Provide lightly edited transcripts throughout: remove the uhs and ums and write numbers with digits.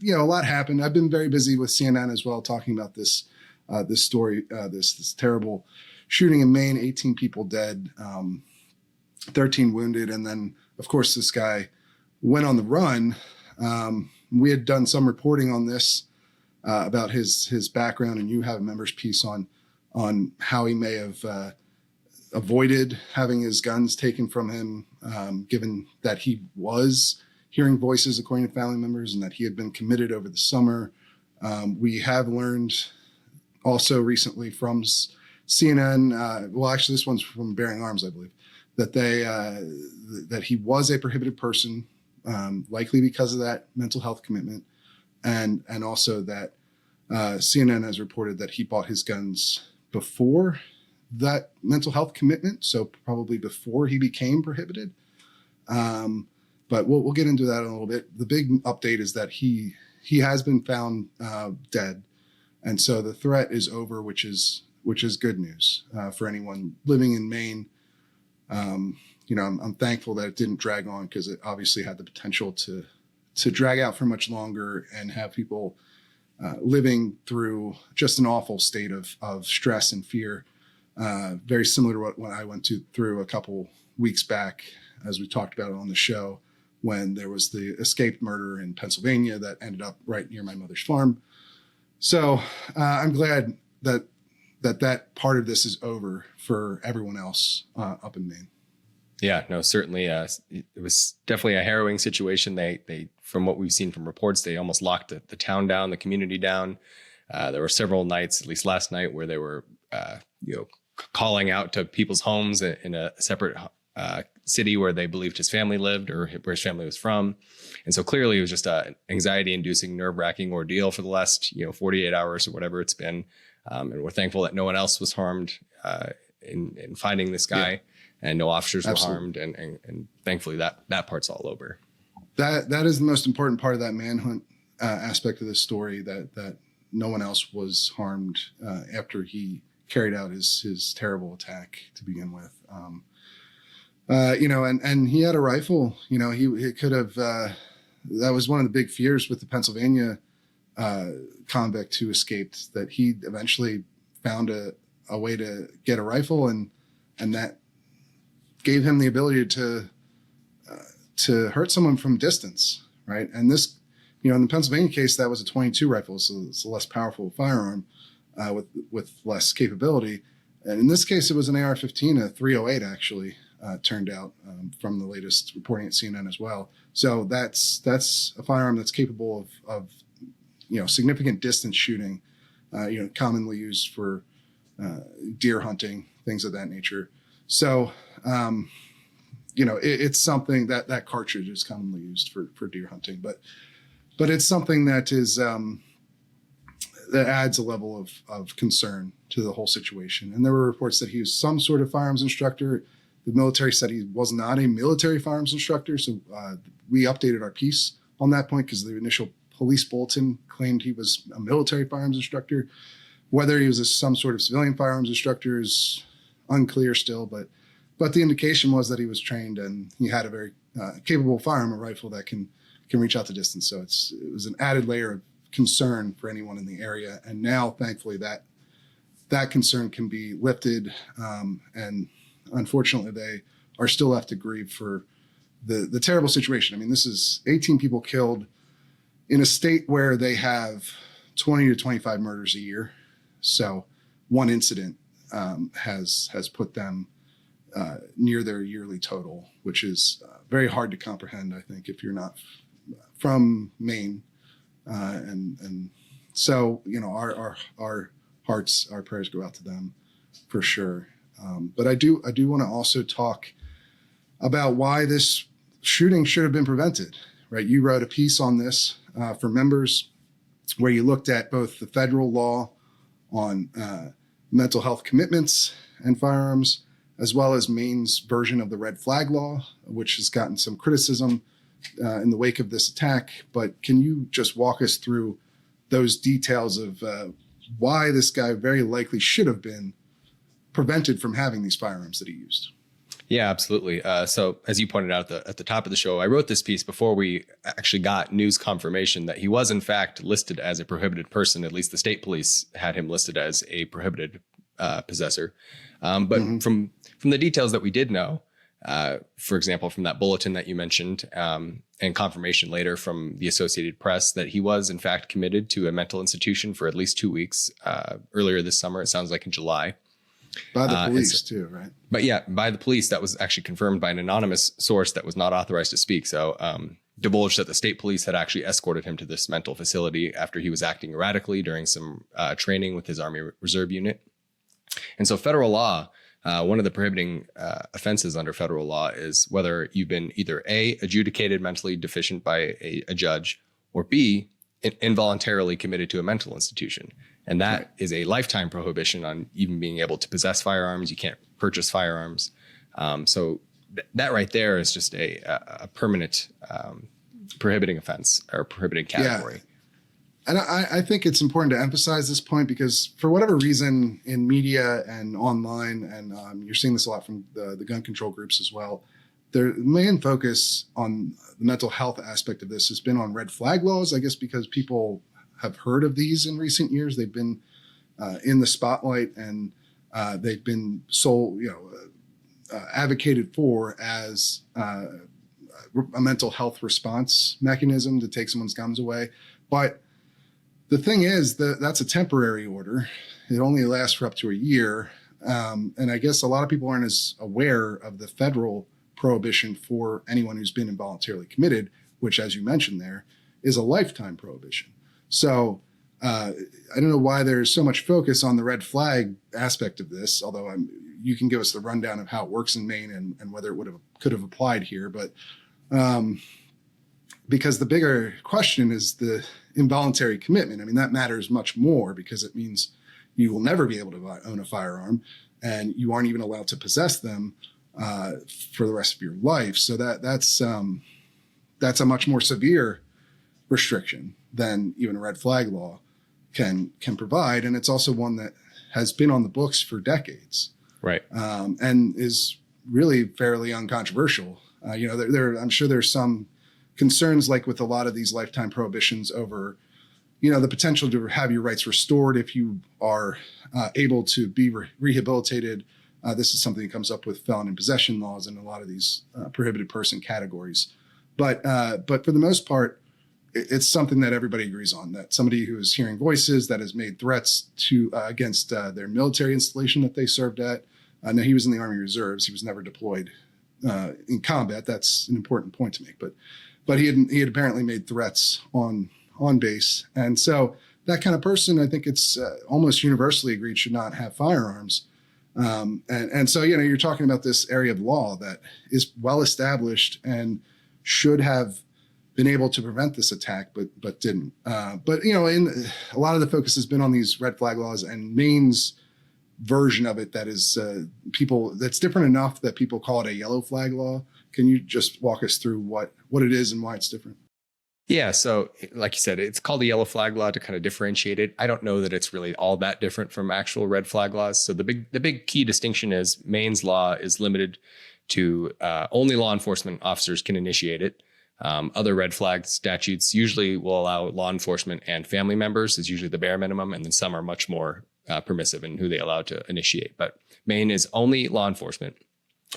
a lot happened. I've been very busy with CNN as well, talking about this story, this terrible shooting in Maine, 18 people dead, 13 wounded. And then, of course, this guy went on the run. We had done some reporting on this about his background, and you have a member's piece on how he may have avoided having his guns taken from him, given that he was hearing voices according to family members and that he had been committed over the summer. We have learned also recently from CNN, well, actually this one's from Bearing Arms, I believe, that that he was a prohibited person, likely because of that mental health commitment, and also that CNN has reported that he bought his guns before that mental health commitment, so probably before he became prohibited. But we'll get into that in a little bit. The big update is that he has been found dead, and so the threat is over, which is good news for anyone living in Maine. I'm thankful that it didn't drag on, because it obviously had the potential to drag out for much longer and have people living through just an awful state of stress and fear, very similar to what I went through a couple weeks back, as we talked about on the show, when there was the escaped murder in Pennsylvania that ended up right near my mother's farm. So I'm glad that part of this is over for everyone else up in Maine. Yeah, no, certainly. It was definitely a harrowing situation. They, from what we've seen from reports, they almost locked the town down, the community down. There were several nights, at least last night, where they were, calling out to people's homes in a separate city where they believed his family lived, or where his family was from. And so clearly it was just an anxiety-inducing, nerve-wracking ordeal for the last 48 hours or whatever it's been. And we're thankful that no one else was harmed in finding this guy. Yeah. And no officers were harmed, and thankfully that part's all over. That is the most important part of that manhunt aspect of this story, that no one else was harmed after he carried out his terrible attack to begin with. And he had a rifle. He could have. That was one of the big fears with the Pennsylvania convict who escaped, that he eventually found a way to get a rifle, and that gave him the ability to hurt someone from distance, right? And this, in the Pennsylvania case, that was a .22 rifle, so it's a less powerful firearm with less capability. And in this case, it was an AR-15, a .308 actually, turned out from the latest reporting at CNN as well. So that's a firearm that's capable of significant distance shooting, commonly used for deer hunting, things of that nature. So, it's something that cartridge is commonly used for deer hunting, but it's something that is, that adds a level of concern to the whole situation. And there were reports that he was some sort of firearms instructor. The military said he was not a military firearms instructor. So we updated our piece on that point, because the initial police bulletin claimed he was a military firearms instructor. Whether he was some sort of civilian firearms instructor is unclear still, but the indication was that he was trained and he had a very capable firearm, a rifle that can reach out to distance. So it was an added layer of concern for anyone in the area. And now, thankfully, that concern can be lifted. And unfortunately, they are still left to grieve for the terrible situation. I mean, this is 18 people killed in a state where they have 20 to 25 murders a year. So one incident has put them near their yearly total, which is very hard to comprehend, I think, if you're not from Maine. And so, our hearts, our prayers go out to them for sure. But I do want to also talk about why this shooting should have been prevented, right? You wrote a piece on this for members where you looked at both the federal law on mental health commitments and firearms, as well as Maine's version of the red flag law, which has gotten some criticism in the wake of this attack. But can you just walk us through those details of why this guy very likely should have been prevented from having these firearms that he used? Yeah, absolutely. So as you pointed out at the top of the show, I wrote this piece before we actually got news confirmation that he was in fact listed as a prohibited person. At least the state police had him listed as a prohibited possessor. But Hmm. from the details that we did know, for example, from that bulletin that you mentioned, and confirmation later from the Associated Press that he was in fact committed to a mental institution for at least 2 weeks earlier this summer. It sounds like in July. By the And so, police too, right? but yeah, by the police, that was actually confirmed by an anonymous source that was not authorized to speak. So divulged that the state police had actually escorted him to this mental facility after he was acting erratically during some training with his Army Reserve unit. And so federal law, one of the prohibiting offenses under federal law is whether you've been either A, adjudicated mentally deficient by a judge, or B, involuntarily committed to a mental institution. And that is a lifetime prohibition on even being able to possess firearms. You can't purchase firearms. So that right there is just a permanent prohibiting offense or prohibiting category. Yeah. And I think it's important to emphasize this point because for whatever reason in media and online, and you're seeing this a lot from the gun control groups as well, their main focus on the mental health aspect of this has been on red flag laws, I guess, because people have heard of these in recent years. They've been in the spotlight and they've been advocated for as a mental health response mechanism to take someone's guns away. But the thing is that that's a temporary order. It only lasts for up to a year. And I guess a lot of people aren't as aware of the federal prohibition for anyone who's been involuntarily committed, which, as you mentioned there, is a lifetime prohibition. So I don't know why there's so much focus on the red flag aspect of this, although you can give us the rundown of how it works in Maine and whether it could have applied here. But because the bigger question is the involuntary commitment. I mean, that matters much more because it means you will never be able to own a firearm and you aren't even allowed to possess them for the rest of your life. So that's a much more severe restriction than even a red flag law can provide. And it's also one that has been on the books for decades. Right. And is really fairly uncontroversial. I'm sure there's some concerns like with a lot of these lifetime prohibitions over, the potential to have your rights restored if you are able to be rehabilitated. This is something that comes up with felon in possession laws and a lot of these prohibited person categories. But for the most part, it's something that everybody agrees on, that somebody who is hearing voices, that has made threats to against their military installation that they served at. Now, he was in the Army Reserves. He was never deployed in combat. That's an important point to make. But he had apparently made threats on base. And so that kind of person, I think it's almost universally agreed, should not have firearms. And so, you're talking about this area of law that is well established and should have been able to prevent this attack, but didn't. But in a lot of the focus has been on these red flag laws and Maine's version of it that is that's different enough that people call it a yellow flag law. Can you just walk us through what it is and why it's different? Yeah. So like you said, it's called the yellow flag law to kind of differentiate it. I don't know that it's really all that different from actual red flag laws. So the big key distinction is Maine's law is limited to only law enforcement officers can initiate it. Other red flag statutes usually will allow law enforcement and family members is usually the bare minimum. And then some are much more permissive in who they allow to initiate. But Maine is only law enforcement.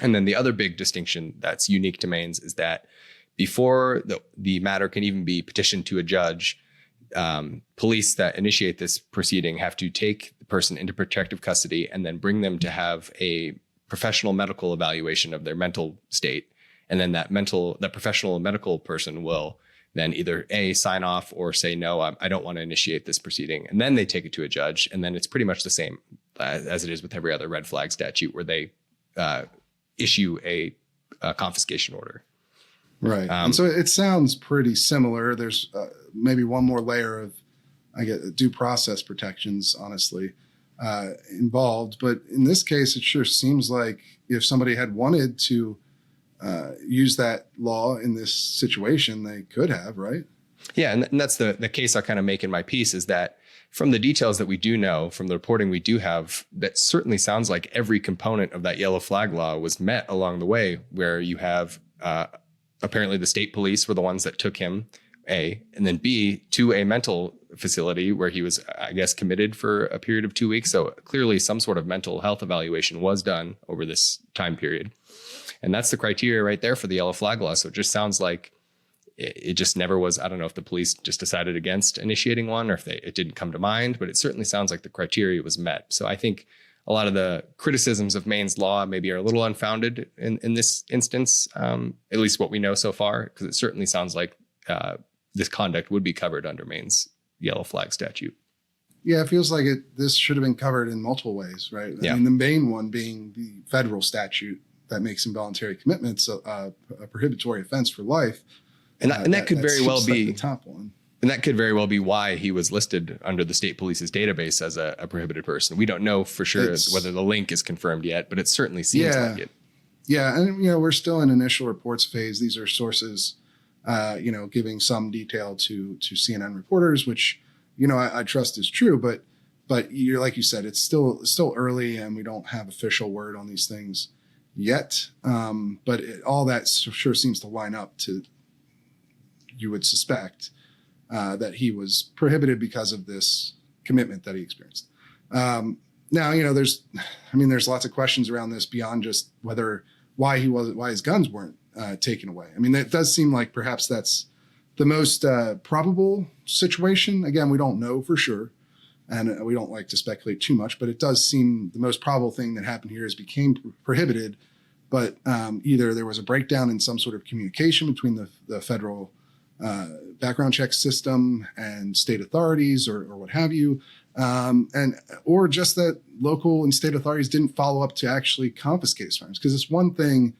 And then the other big distinction that's unique to Maine's is that before the matter can even be petitioned to a judge, police that initiate this proceeding have to take the person into protective custody and then bring them to have a professional medical evaluation of their mental state. And then that professional medical person will then either A, sign off or say, no, I don't want to initiate this proceeding. And then they take it to a judge. And then it's pretty much the same as it is with every other red flag statute where they issue a confiscation order. Right. And so it sounds pretty similar. There's maybe one more layer of, due process protections, honestly, involved. But in this case, it sure seems like if somebody had wanted to use that law in this situation, they could have, right? Yeah, and that's the case I kind of make in my piece, is that from the details that we do know, from the reporting we do have, that certainly sounds like every component of that yellow flag law was met along the way, where you have apparently the state police were the ones that took him, A, and then B, to a mental facility where he was, I guess, committed for a period of 2 weeks. So clearly some sort of mental health evaluation was done over this time period. And that's the criteria right there for the yellow flag law. So it just sounds like it just never was. I don't know if the police just decided against initiating one, or if it didn't come to mind, but it certainly sounds like the criteria was met. So I think a lot of the criticisms of Maine's law maybe are a little unfounded in this instance, at least what we know so far, because it certainly sounds like this conduct would be covered under Maine's yellow flag statute. Yeah, it feels like this should have been covered in multiple ways, right? Yeah. I mean, the main one being the federal statute that makes involuntary commitments a prohibitory offense for life. And that could very well be the top one. And that could very well be why he was listed under the state police's database as a prohibited person. We don't know for sure whether the link is confirmed yet, but it certainly seems like it. Yeah, and we're still in initial reports phase. These are sources, giving some detail to CNN reporters, which I trust is true. But you're, like you said, it's still early, and we don't have official word on these things yet. But all that sure seems to line up to. You would suspect that he was prohibited because of this commitment that he experienced. Now, there's lots of questions around this beyond just why his guns weren't taken away. I mean, that does seem like perhaps that's the most probable situation. Again, we don't know for sure, and we don't like to speculate too much, but it does seem the most probable thing that happened here is became prohibited, but either there was a breakdown in some sort of communication between the federal background check system and state authorities or what have you, or just that local and state authorities didn't follow up to actually confiscate firearms. Because it's one thing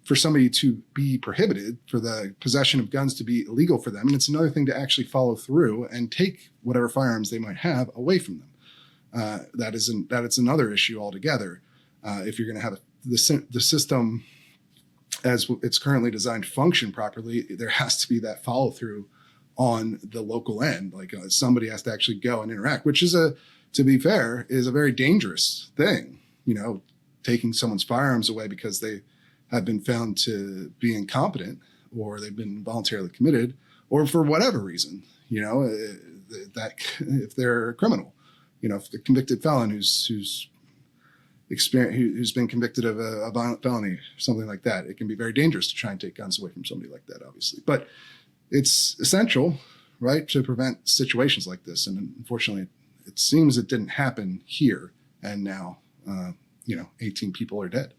for somebody to be prohibited, for the possession of guns to be illegal for them, and it's another thing to actually follow through and take whatever firearms they might have away from them. That is another issue altogether. If you're going to have the system as it's currently designed to function properly, there has to be that follow through on the local end. Like somebody has to actually go and interact, which is to be fair, is a very dangerous thing. Taking someone's firearms away because they have been found to be incompetent, or they've been voluntarily committed, or for whatever reason, that if they're a criminal, if the convicted felon who's been convicted of a violent felony or something like that, it can be very dangerous to try and take guns away from somebody like that, obviously. But it's essential, right, to prevent situations like this. And unfortunately, it seems it didn't happen here. And now, 18 people are dead.